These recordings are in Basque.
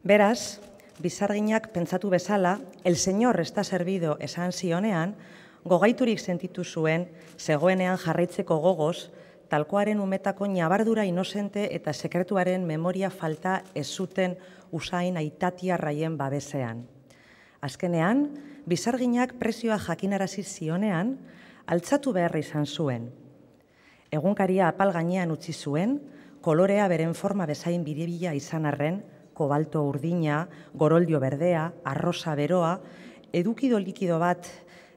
Beraz, Bizarginak pentsatu bezala, el señor está servido esan zionean, gogaiturik sentitu zuen, zegoenean jarraitzeko gogoz, talkoaren umetako nabardura inosente eta sekretuaren memoria falta ez zuten usain aitatiarraien babesean. Azkenean, Bizarginak prezioa jakinarazi zionean, altzatu beharra izan zuen. Egunkaria apal gainean utzi zuen, kolorea beren forma bezain biribila izan arren, kobalto urdina, goroldio berdea, arrosa beroa, edukido likido bat,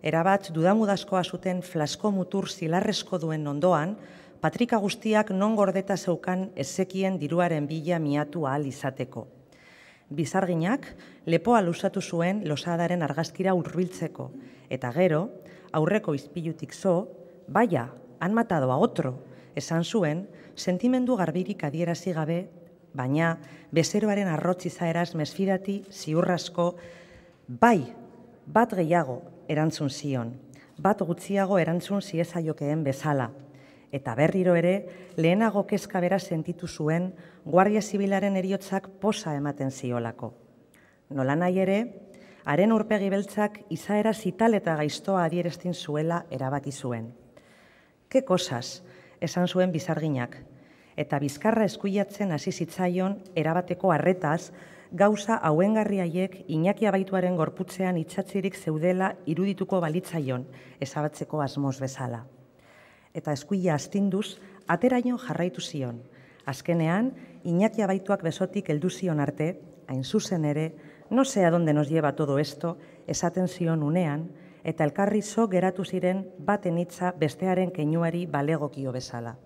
erabat dudamudazkoa zuten flasko mutur zilarrezko duen ondoan, patrika guztiak non gordeta zeukan ezekien diruaren bila miatu ahal izateko. Bizarginak lepoa luzatu zuen losadaren argazkira hurbiltzeko, eta gero, aurreko izpilutik zo, baia, han matado a otro, esan zuen, sentimendu garbirik adierazi gabe, baina bezeroaren arrotz izaeraz mesfidati ziurrasko, bai, bat gehiago erantzun zion, bat gutxiago erantzun ziezaiokeen bezala. Eta berriro ere, lehenago kezka bera sentitu zuen, Guardia Zibilaren heriotzak posa ematen ziolako. Nolanahi ere, haren aurpegi beltzak izaera zital eta gaiztoa adierestin zuela erabaki zuen. Ke cosas, esan zuen Bizarginak, eta bizkarra eskuilatzen hasi zitzaion erabateko harretaz, gauza hauengarri haiek Iñaki Abaituaren gorputzean itsatzirik zeudela irudituko balitzaion, ezabatzeko asmoz bezala. Eta eskuila astinduz, ateraino jarraitu zion. Azkenean, Iñaki Abaituak besotik heldu zion arte, hain zuzen ere, no sé a dónde nos lleva todo esto, esaten zion unean, eta elkarri zo geratu ziren baten hitza bestearen keinuari balegokio bezala.